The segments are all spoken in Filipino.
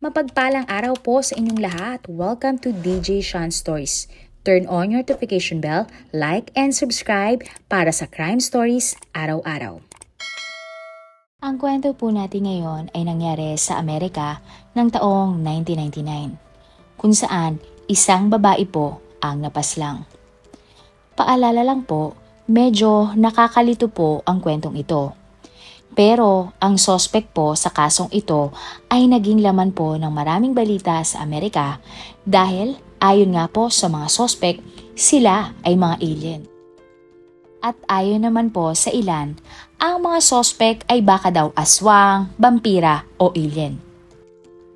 Mapagpalang araw po sa inyong lahat. Welcome to DJ Sean Stories. Turn on your notification bell, like and subscribe para sa crime stories araw-araw. Ang kwento po natin ngayon ay nangyari sa Amerika ng taong 1999, kung saan isang babae po ang napaslang. Paalala lang po, medyo nakakalito po ang kwentong ito. Pero ang suspect po sa kasong ito ay naging laman po ng maraming balita sa Amerika dahil ayon nga po sa mga suspect, sila ay mga alien. At ayon naman po sa ilan, ang mga suspect ay baka daw aswang, vampira o alien.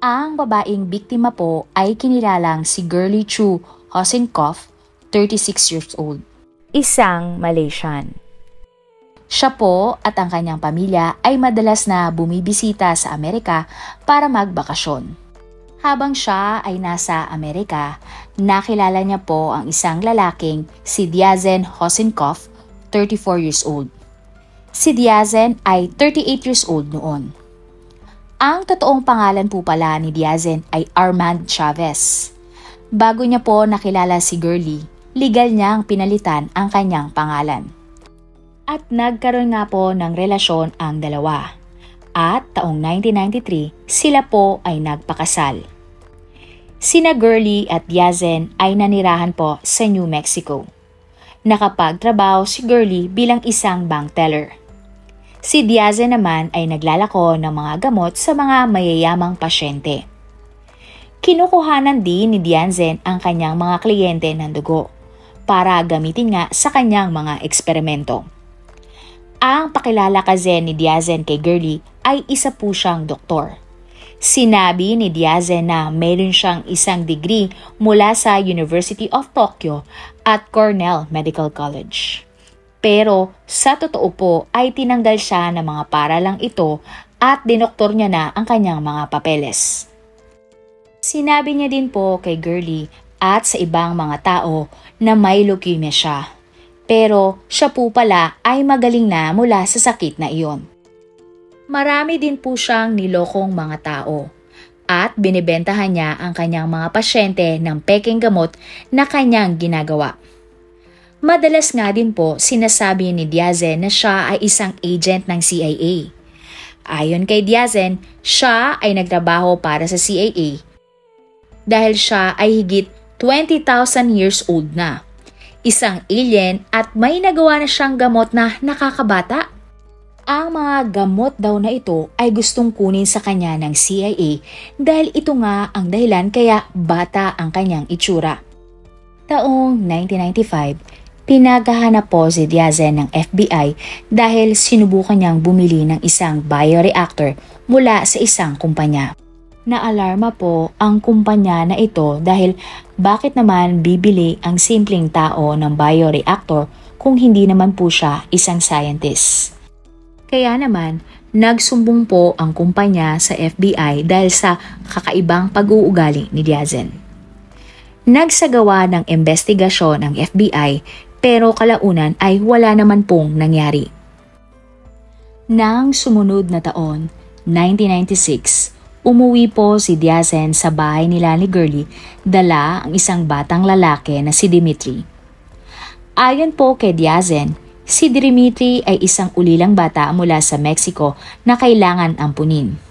Ang babaeng biktima po ay kinilalang si Girlie Chu Hosinkoff, 36 years old, isang Malaysian. Siya po at ang kanyang pamilya ay madalas na bumibisita sa Amerika para magbakasyon. Habang siya ay nasa Amerika, nakilala niya po ang isang lalaking si Diazen Hosinkoff, 34 years old. Si Diazen ay 38 years old noon. Ang totoong pangalan po pala ni Diazen ay Armand Chavez. Bago niya po nakilala si Girlie, legal niyang pinalitan ang kanyang pangalan. At nagkaroon nga po ng relasyon ang dalawa. At taong 1993, sila po ay nagpakasal. Sina Girlie at Diazen ay nanirahan po sa New Mexico. Nakapagtrabaho si Girlie bilang isang bank teller. Si Diazen naman ay naglalako ng mga gamot sa mga mayayamang pasyente. Kinukuhanan din ni Diazen ang kanyang mga kliyente ng dugo para gamitin nga sa kanyang mga eksperimento. Ang pakilala kasi ni Diazen kay Girlie ay isa po siyang doktor. Sinabi ni Diazen na mayroon siyang isang degree mula sa University of Tokyo at Cornell Medical College. Pero sa totoo po ay tinanggal siya ng mga paralang ito at dinoktor niya na ang kanyang mga papeles. Sinabi niya din po kay Girlie at sa ibang mga tao na may leukemia siya. Pero siya po pala ay magaling na mula sa sakit na iyon. Marami din po siyang nilokong mga tao at binibentahan niya ang kanyang mga pasyente ng pekeng gamot na kanyang ginagawa. Madalas nga din po sinasabi ni Diazen na siya ay isang agent ng CIA. Ayon kay Diazen, siya ay nagtrabaho para sa CIA dahil siya ay higit 20,000 years old na. Isang alien at may nagawa na siyang gamot na nakakabata. Ang mga gamot daw na ito ay gustong kunin sa kanya ng CIA dahil ito nga ang dahilan kaya bata ang kanyang itsura. Taong 1995, pinaghahanap po si Diazen ng FBI dahil sinubukan niyang bumili ng isang bioreactor mula sa isang kumpanya. Naalarma po ang kumpanya na ito dahil bakit naman bibili ang simpleng tao ng bioreactor kung hindi naman po siya isang scientist. Kaya naman, nagsumbong po ang kumpanya sa FBI dahil sa kakaibang pag-uugali ni Diazen. Nagsagawa ng investigasyon ang FBI pero kalaunan ay wala naman pong nangyari. Nang sumunod na taon, 1996, umuwi po si Diazen sa bahay nila ni Girlie, dala ang isang batang lalaki na si Dimitri. Ayon po kay Diazen, si Dimitri ay isang ulilang bata mula sa Mexico na kailangan ampunin.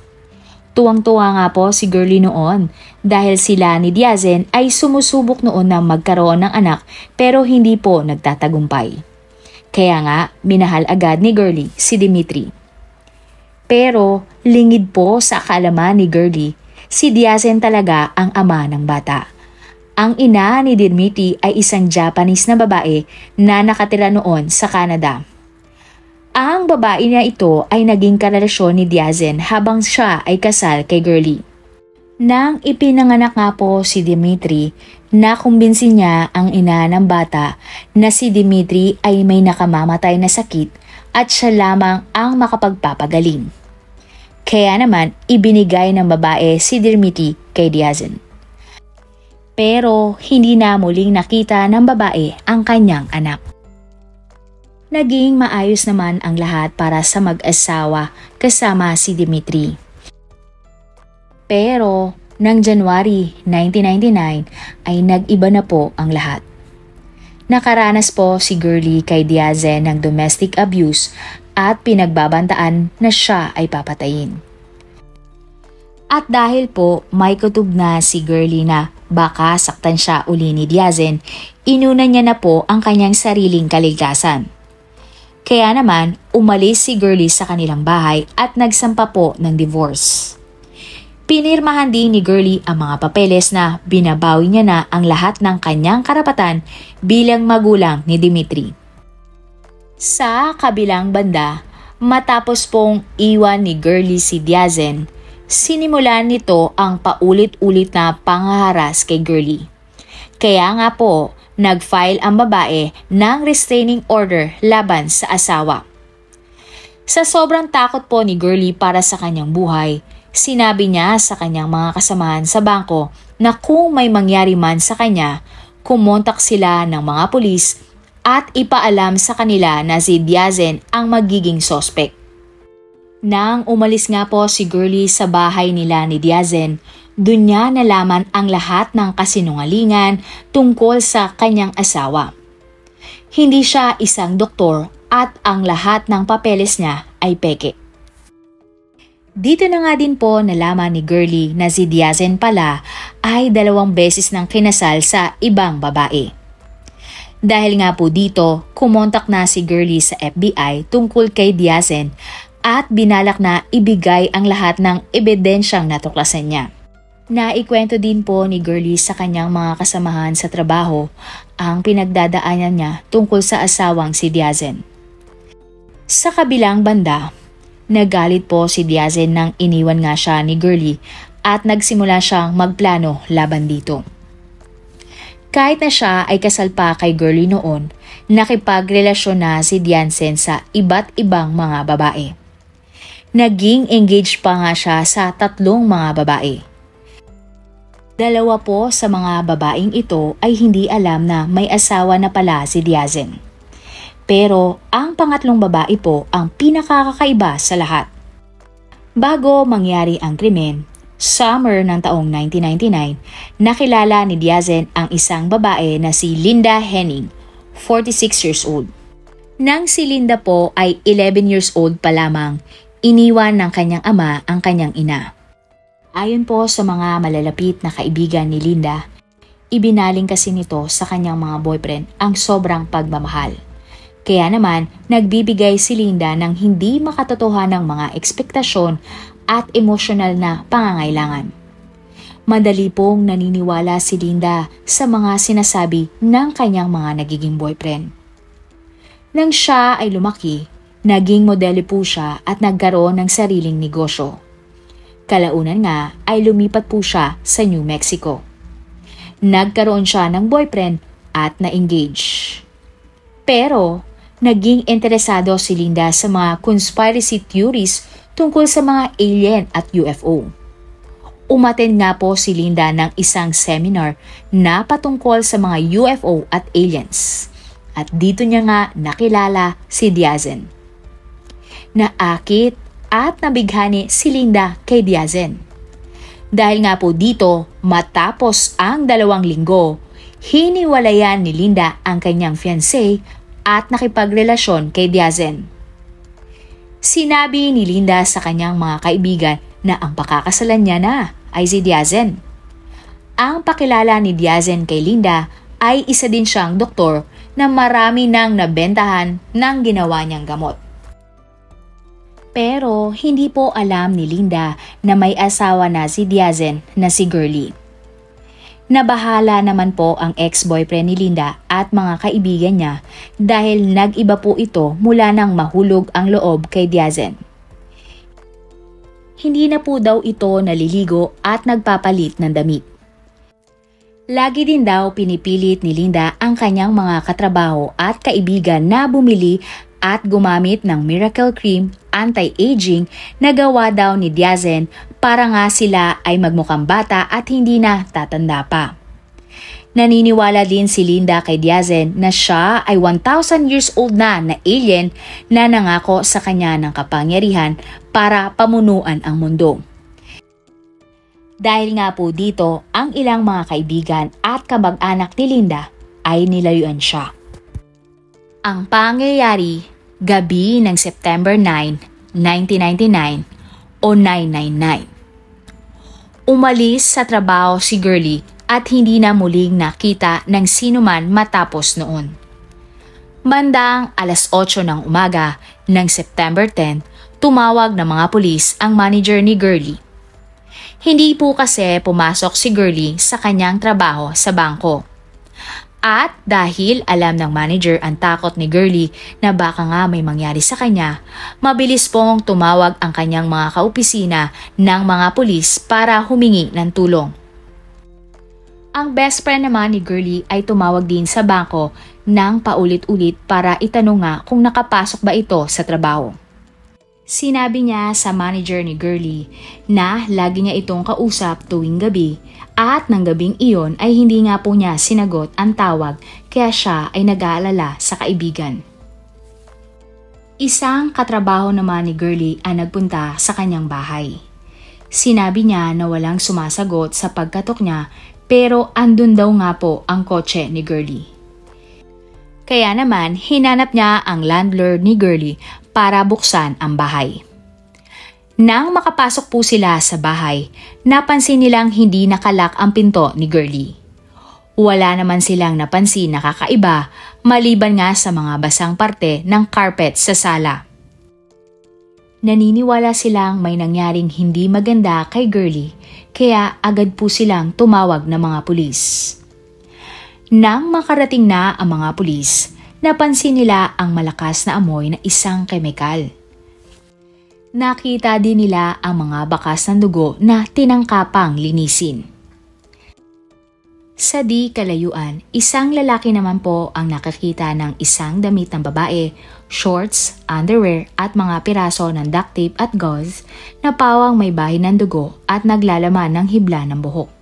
Tuwang-tuwa nga po si Girlie noon dahil sila ni Diazen ay sumusubok noon na magkaroon ng anak pero hindi po nagtatagumpay. Kaya nga, minahal agad ni Girlie si Dimitri. Pero lingid po sa kaalaman ni Girlie, si Diazen talaga ang ama ng bata. Ang ina ni Dimitri ay isang Japanese na babae na nakatira noon sa Canada. Ang babae niya ito ay naging karelasyon ni Diazen habang siya ay kasal kay Girlie. Nang ipinanganak nga po si Dimitri, nakumbinsi niya ang ina ng bata na si Dimitri ay may nakamamatay na sakit at siya lamang ang makapagpapagaling. Kaya naman, ibinigay ng babae si Dimitri kay Diazen. Pero hindi na muling nakita ng babae ang kanyang anak. Naging maayos naman ang lahat para sa mag-asawa kasama si Dimitri. Pero Nang January 1999 ay nag-iba na po ang lahat. Nakaranas po si Girlie kay Diazen ng domestic abuse at pinagbabantaan na siya ay papatayin. At dahil po may kutob na si Girlie na baka saktan siya uli ni Diazen, inuna niya na po ang kanyang sariling kaligtasan. Kaya naman, umalis si Girlie sa kanilang bahay at nagsampa po ng divorce. Pinirmahan din ni Girlie ang mga papeles na binabawi niya na ang lahat ng kanyang karapatan bilang magulang ni Dimitri. Sa kabilang banda, matapos pong iwan ni Girlie si Diazen, sinimulan nito ang paulit-ulit na panghaharas kay Girlie. Kaya nga po, nag-file ang babae ng restraining order laban sa asawa. Sa sobrang takot po ni Girlie para sa kanyang buhay, sinabi niya sa kanyang mga kasamahan sa bangko na kung may mangyari man sa kanya, kumontak sila ng mga pulis at ipaalam sa kanila na si Diazen ang magiging sospek. Nang umalis nga po si Girlie sa bahay nila ni Diazen, dun niya nalaman ang lahat ng kasinungalingan tungkol sa kanyang asawa. Hindi siya isang doktor at ang lahat ng papeles niya ay peke. Dito na nga din po nalaman ni Girlie na si Diazen pala ay 2 beses nang kinasal sa ibang babae. Dahil nga po dito, kumontak na si Girlie sa FBI tungkol kay Diazen at binalak na ibigay ang lahat ng ebidensyang natuklasan niya. Naikwento din po ni Girlie sa kanyang mga kasamahan sa trabaho ang pinagdadaanan niya tungkol sa asawang si Diazen. Sa kabilang banda, nagalit po si Diazen nang iniwan nga siya ni Girlie at nagsimula siyang magplano laban dito. Kahit na siya ay kasal pa kay Girlie noon, nakipagrelasyon na si Diazen sa iba't ibang mga babae. Naging engaged pa nga siya sa 3 mga babae. 2 po sa mga babaeng ito ay hindi alam na may asawa na pala si Diazen. Pero ang pangatlong babae po ang pinakakakaiba sa lahat. Bago mangyari ang krimen, summer ng taong 1999, nakilala ni Diazen ang isang babae na si Linda Henning, 46 years old. Nang si Linda po ay 11 years old pa lamang, iniwan ng kanyang ama ang kanyang ina. Ayon po sa mga malalapit na kaibigan ni Linda, ibinaling kasi nito sa kanyang mga boyfriend ang sobrang pagmamahal. Kaya naman, nagbibigay si Linda ng hindi makatotohanang mga ekspektasyon at emosyonal na pangangailangan. Madali pong naniniwala si Linda sa mga sinasabi ng kanyang mga nagiging boyfriend. Nang siya ay lumaki, naging modelo po siya at nagkaroon ng sariling negosyo. Kalaunan nga ay lumipat po siya sa New Mexico. Nagkaroon siya ng boyfriend at na-engage. Pero naging interesado si Linda sa mga conspiracy theories tungkol sa mga alien at UFO. Umattend nga po si Linda ng isang seminar na patungkol sa mga UFO at aliens. At dito niya nga nakilala si Diazen. Naakit at nabighani si Linda kay Diazen. Dahil nga po dito, matapos ang 2 linggo, hiniwalayan ni Linda ang kanyang fiancé at nakipagrelasyon kay Diazen. Sinabi ni Linda sa kanyang mga kaibigan na ang pakakasalan niya na ay si Diazen. Ang pakilala ni Diazen kay Linda ay isa din siyang doktor na marami nang nabentahan ng ginawa niyang gamot. Pero hindi po alam ni Linda na may asawa na si Diazen na si Girlie. Nabahala naman po ang ex-boyfriend ni Linda at mga kaibigan niya dahil nag-iba po ito mula nang mahulog ang loob kay Diazen. Hindi na po daw ito naliligo at nagpapalit ng damit. Lagi din daw pinipilit ni Linda ang kanyang mga katrabaho at kaibigan na bumili at gumamit ng miracle cream anti-aging na gawa daw ni Diazen para nga sila ay magmukhang bata at hindi na tatanda pa. Naniniwala din si Linda kay Diazen na siya ay 1,000 years old na alien na nangako sa kanya ng kapangyarihan para pamunuan ang mundo. Dahil nga po dito, ang ilang mga kaibigan at kamag-anak ni Linda ay nilayuan siya. Ang pangyayari, gabi ng September 9, 1999 o 999. Umalis sa trabaho si Girlie at hindi na muling nakita ng sinuman matapos noon. Bandang alas 8 ng umaga ng September 10, tumawag ng mga pulis ang manager ni Girlie. Hindi po kasi pumasok si Girlie sa kanyang trabaho sa bangko. At dahil alam ng manager ang takot ni Girlie na baka nga may mangyari sa kanya, mabilis pong tumawag ang kanyang mga kaopisina ng mga pulis para humingi ng tulong. Ang best friend naman ni Girlie ay tumawag din sa bangko ng paulit-ulit para itanong nga kung nakapasok ba ito sa trabaho. Sinabi niya sa manager ni Girlie na lagi niya itong kausap tuwing gabi at ng gabing iyon ay hindi nga po niya sinagot ang tawag kaya siya ay nag-aalala sa kaibigan. Isang katrabaho naman ni Girlie ang nagpunta sa kanyang bahay. Sinabi niya na walang sumasagot sa pagkatok niya pero andun daw nga po ang kotse ni Girlie. Kaya naman hinanap niya ang landlord ni Girlie para buksan ang bahay. Nang makapasok po sila sa bahay, napansin nilang hindi nakalak ang pinto ni Girlie. Wala naman silang napansin na kakaiba maliban nga sa mga basang parte ng carpet sa sala. Naniniwala silang may nangyaring hindi maganda kay Girlie kaya agad po silang tumawag ng mga pulis. Nang makarating na ang mga pulis, napansin nila ang malakas na amoy na isang kemikal. Nakita din nila ang mga bakas ng dugo na tinangkapang linisin. Sa di kalayuan, isang lalaki naman po ang nakakita ng isang damit ng babae, shorts, underwear at mga piraso ng duct tape at gauze na pawang may bahin ng dugo at naglalaman ng hibla ng buhok.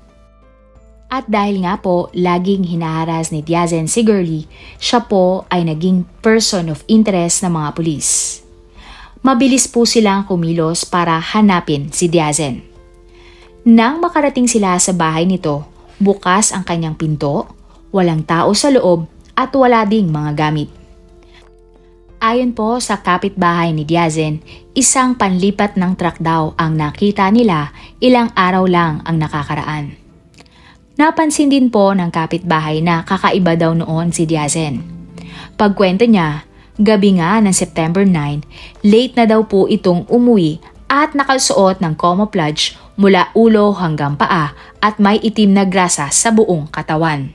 At dahil nga po laging hinaharas ni Diazen si Girlie, siya po ay naging person of interest ng mga pulis. Mabilis po silang kumilos para hanapin si Diazen. Nang makarating sila sa bahay nito, bukas ang kanyang pinto, walang tao sa loob at wala ding mga gamit. Ayon po sa kapitbahay ni Diazen, isang panlipat ng truck daw ang nakita nila ilang araw lang ang nakakaraan. Napansin din po ng kapitbahay na kakaiba daw noon si Diazen. Pagkwento niya, gabi nga ng September 9, late na daw po itong umuwi at nakasuot ng camouflage mula ulo hanggang paa at may itim na grasa sa buong katawan.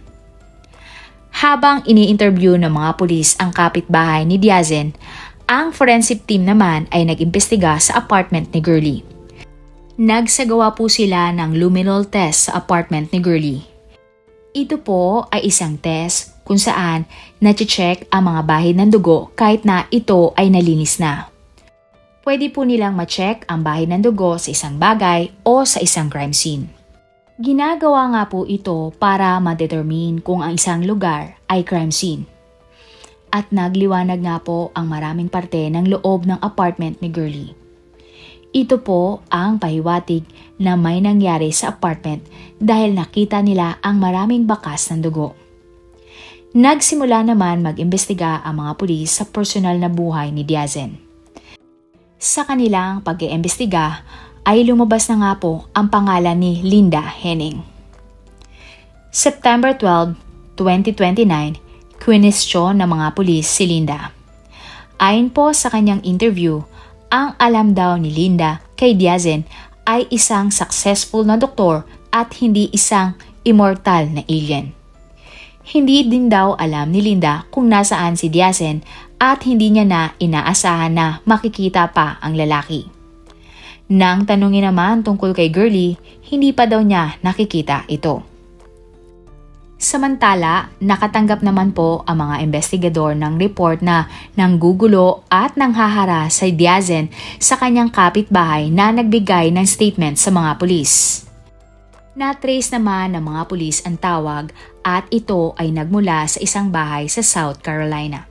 Habang ini-interview ng mga pulis ang kapitbahay ni Diazen, ang forensic team naman ay nag-imbestiga sa apartment ni Girlie. Nagsagawa po sila ng luminol test sa apartment ni Girlie. Ito po ay isang test kung saan na-check ang mga bahid ng dugo kahit na ito ay nalinis na. Pwede po nilang ma-check ang bahid ng dugo sa isang bagay o sa isang crime scene. Ginagawa nga po ito para ma-determine kung ang isang lugar ay crime scene. At nagliwanag nga po ang maraming parte ng loob ng apartment ni Girlie. Ito po ang pahiwatig na may nangyari sa apartment dahil nakita nila ang maraming bakas ng dugo. Nagsimula naman mag-imbestiga ang mga pulis sa personal na buhay ni Diazen. Sa kanilang pag-iimbestiga ay lumabas na nga po ang pangalan ni Linda Henning. September 12, 2029, kwinestyon ng mga pulis si Linda. Ayon po sa kanyang interview, ang alam daw ni Linda kay Diazen ay isang successful na doktor at hindi isang immortal na alien. Hindi din daw alam ni Linda kung nasaan si Diazen at hindi niya na inaasahan na makikita pa ang lalaki. Nang tanungin naman tungkol kay Girlie, hindi pa daw niya nakikita ito. Samantala, nakatanggap naman po ang mga investigador ng report na nanggugulo at nanghaharas si Diazen sa kanyang kapitbahay na nagbigay ng statement sa mga pulis. Na-trace naman ng mga pulis ang tawag at ito ay nagmula sa isang bahay sa South Carolina.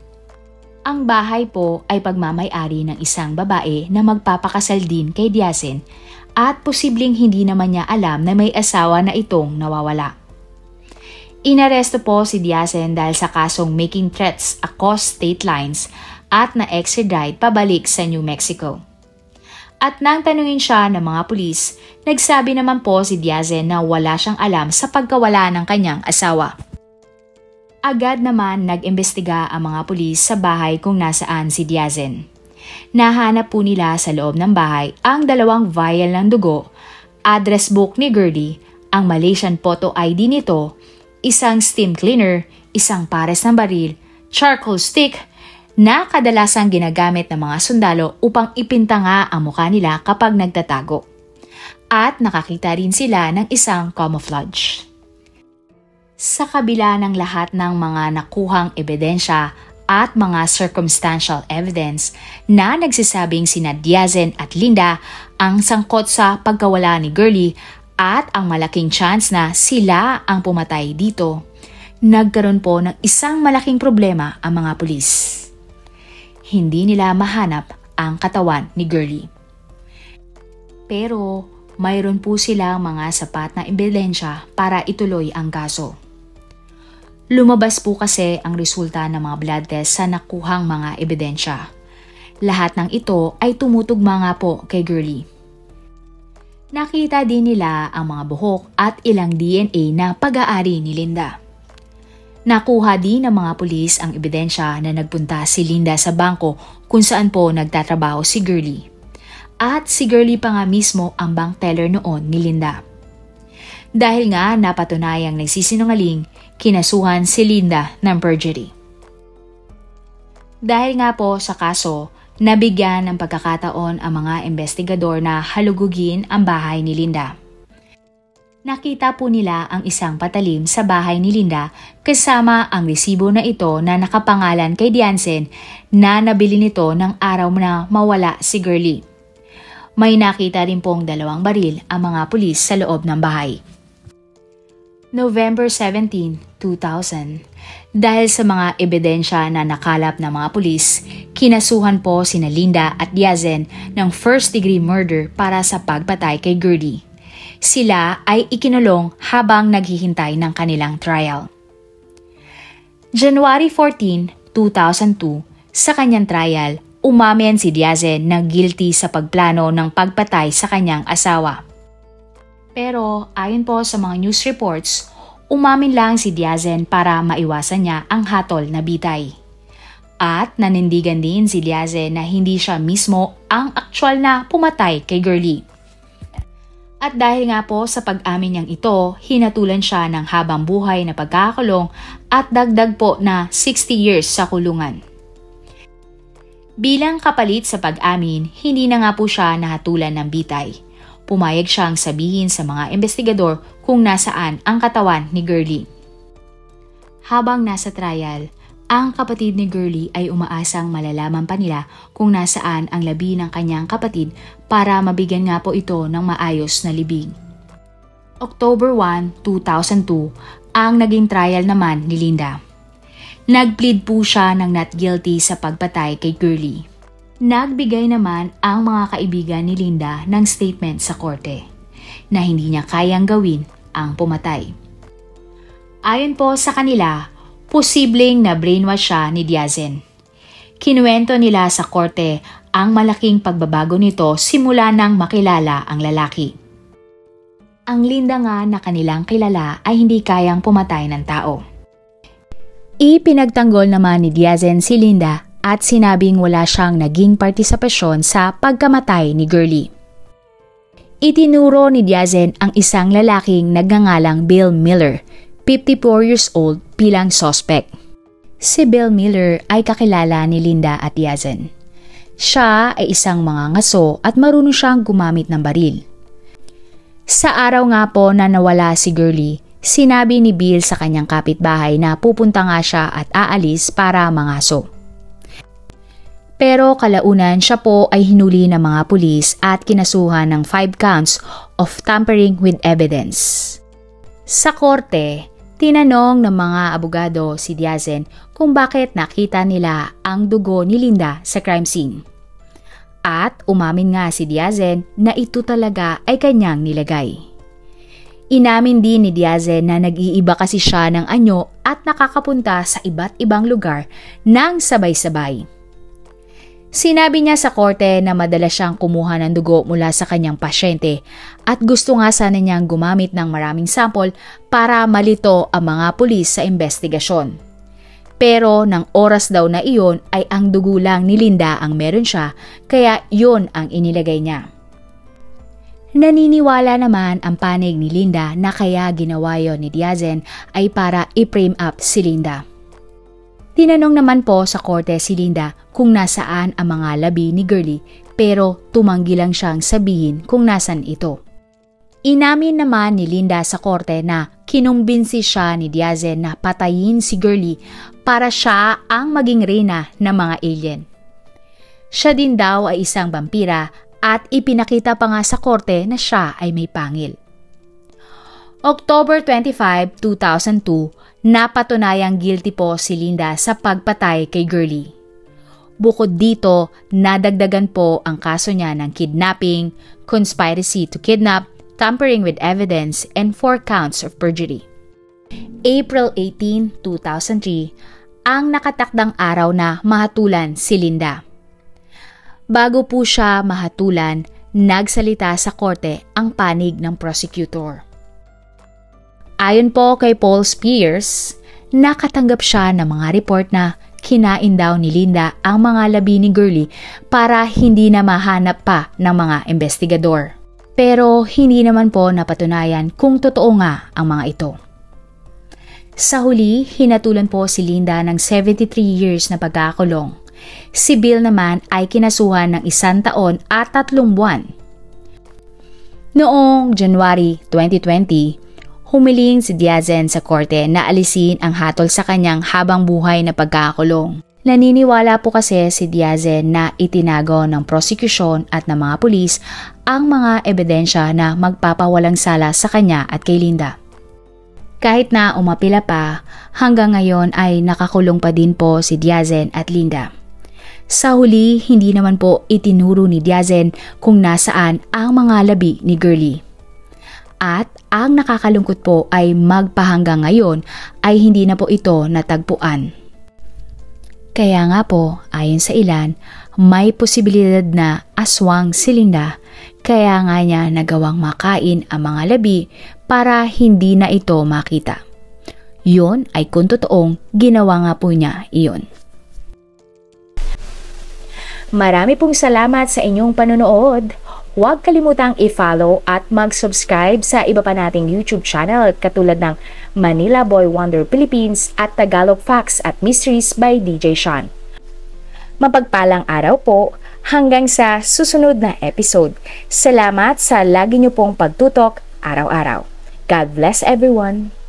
Ang bahay po ay pagmamay-ari ng isang babae na magpapakasal din kay Diazen at posibleng hindi naman niya alam na may asawa na itong nawawala. Inaresto po si Diazen dahil sa kasong making threats across state lines at na-extradite pabalik sa New Mexico. At nang tanungin siya ng mga pulis, nagsabi naman po si Diazen na wala siyang alam sa pagkawala ng kanyang asawa. Agad naman nag-imbestiga ang mga pulis sa bahay kung nasaan si Diazen. Nahanap po nila sa loob ng bahay ang 2 vial ng dugo, address book ni Gurley, ang Malaysian photo ID nito, isang steam cleaner, isang pares ng baril, charcoal stick, na kadalasang ginagamit ng mga sundalo upang ipinta nga ang mukha nila kapag nagtatago. At nakakita rin sila ng isang camouflage. Sa kabila ng lahat ng mga nakuhang ebidensya at mga circumstantial evidence na nagsisabing sina Diazen at Linda ang sangkot sa pagkawala ni Gurley at ang malaking chance na sila ang pumatay dito, nagkaroon po ng isang malaking problema ang mga pulis. Hindi nila mahanap ang katawan ni Gurley. Pero mayroon po silang mga sapat na ebidensya para ituloy ang kaso. Lumabas po kasi ang resulta ng mga blood test sa nakuhang mga ebidensya. Lahat ng ito ay tumutugma nga po kay Gurley. Nakita din nila ang mga buhok at ilang DNA na pag-aari ni Linda. Nakuha din ng mga pulis ang ebidensya na nagpunta si Linda sa bangko kung saan po nagtatrabaho si Gurley. At si Gurley pa nga mismo ang bank teller noon ni Linda. Dahil nga napatunayang nagsisinungaling, kinasuhan si Linda ng perjury. Dahil nga po sa kaso, nabigyan ng pagkakataon ang mga investigador na halugugin ang bahay ni Linda. Nakita po nila ang isang patalim sa bahay ni Linda kasama ang resibo na ito na nakapangalan kay Diazen na nabili nito ng araw na mawala si Gurley. May nakita rin pong 2 baril ang mga pulis sa loob ng bahay. November 17, 2000. Dahil sa mga ebidensya na nakalap ng mga pulis, kinasuhan po sina Linda at Diazen ng first-degree murder para sa pagpatay kay Gurley. Sila ay ikinulong habang naghihintay ng kanilang trial. January 14, 2002, sa kanyang trial, umamin si Diazen na guilty sa pagplano ng pagpatay sa kanyang asawa. Pero ayon po sa mga news reports, umamin lang si Diazen para maiwasan niya ang hatol na bitay. At nanindigan din si Diazen na hindi siya mismo ang aktual na pumatay kay Gurley. At dahil nga po sa pag-amin niyang ito, hinatulan siya ng habang buhay na pagkakakulong at dagdag po na 60 years sa kulungan. Bilang kapalit sa pag-amin, hindi na nga po siya nahatulan ng bitay. Pumayag siyang sabihin sa mga investigador kung nasaan ang katawan ni Gurley. Habang nasa trial, ang kapatid ni Gurley ay umaasang malalaman pa nila kung nasaan ang labi ng kanyang kapatid para mabigyan nga po ito ng maayos na libing. October 1, 2002, ang naging trial naman ni Linda. Nagplead po siya ng not guilty sa pagpatay kay Gurley. Nagbigay naman ang mga kaibigan ni Linda ng statement sa korte na hindi niya kayang gawin ang pumatay. Ayon po sa kanila, posibleng na brainwash siya ni Diazen. Kinuwento nila sa korte ang malaking pagbabago nito simula nang makilala ang lalaki. Ang Linda nga na kanilang kilala ay hindi kayang pumatay ng tao. Ipinagtanggol naman ni Diazen si Linda at sinabing wala siyang naging partisipasyon sa pagkamatay ni Gurley. Itinuro ni Diazen ang isang lalaking nagngangalang Bill Miller, 54 years old, bilang suspect. Si Bill Miller ay kakilala ni Linda at Diazen. Siya ay isang mangangaso at marunong siyang gumamit ng baril. Sa araw nga po na nawala si Gurley, sinabi ni Bill sa kanyang kapitbahay na pupunta nga siya at aalis para mangaso. Pero kalaunan siya po ay hinuli ng mga pulis at kinasuhan ng 5 counts of tampering with evidence. Sa korte, tinanong ng mga abogado si Diazen kung bakit nakita nila ang dugo ni Linda sa crime scene. At umamin nga si Diazen na ito talaga ay kanyang nilagay. Inamin din ni Diazen na nag-iiba kasi siya ng anyo at nakakapunta sa iba't ibang lugar nang sabay-sabay. Sinabi niya sa korte na madalas siyang kumuha ng dugo mula sa kanyang pasyente at gusto nga sana niyang gumamit ng maraming sample para malito ang mga pulis sa investigasyon. Pero ng oras daw na iyon ay ang dugo lang ni Linda ang meron siya, kaya yun ang inilagay niya. Naniniwala naman ang panig ni Linda na kaya ginawa yon ni Diazen ay para i-frame up si Linda. Tinanong naman po sa korte si Linda kung nasaan ang mga labi ni Girlie, pero tumanggi lang siyang sabihin kung nasan ito. Inamin naman ni Linda sa korte na kinumbinsi siya ni Diazen na patayin si Girlie para siya ang maging reyna ng mga alien. Siya din daw ay isang vampira at ipinakita pa nga sa korte na siya ay may pangil. October 25, 2002, napatunayang guilty po si Linda sa pagpatay kay Girlie. Bukod dito, nadagdagan po ang kaso niya ng kidnapping, conspiracy to kidnap, tampering with evidence, and 4 counts of perjury. April 18, 2003, ang nakatakdang araw na mahatulan si Linda. Bago po siya mahatulan, nagsalita sa korte ang panig ng prosecutor. Ayon po kay Paul Spears, nakatanggap siya ng mga report na kinain daw ni Linda ang mga labi ni Girlie para hindi na mahanap pa ng mga investigador. Pero hindi naman po napatunayan kung totoo nga ang mga ito. Sa huli, hinatulan po si Linda ng 73 years na pagkakulong. Si Bill naman ay kinasuhan ng 1 taon at 3 buwan. Noong January 2020, humiling si Diazen sa korte na alisin ang hatol sa kanyang habang buhay na pagkakulong. Naniniwala po kasi si Diazen na itinago ng prosekusyon at ng mga pulis ang mga ebidensya na magpapawalang sala sa kanya at kay Linda. Kahit na umapila pa, hanggang ngayon ay nakakulong pa din po si Diazen at Linda. Sa huli, hindi naman po itinuro ni Diazen kung nasaan ang mga labi ni Girlie. At ang nakakalungkot po ay magpahanggang ngayon ay hindi na po ito natagpuan. Kaya nga po, ayon sa ilan, may posibilidad na aswang si Linda, kaya nga niya nagawang makain ang mga labi para hindi na ito makita. Yun ay kung totoong ginawa nga po niya iyon. Marami pong salamat sa inyong panonood. Huwag kalimutang i-follow at mag-subscribe sa iba pa nating YouTube channel katulad ng Manila Boy Wonder Philippines at Tagalog Facts at Mysteries by DJ Sean. Mapagpalang araw po hanggang sa susunod na episode. Salamat sa lagi niyo pong pagtutok araw-araw. God bless everyone!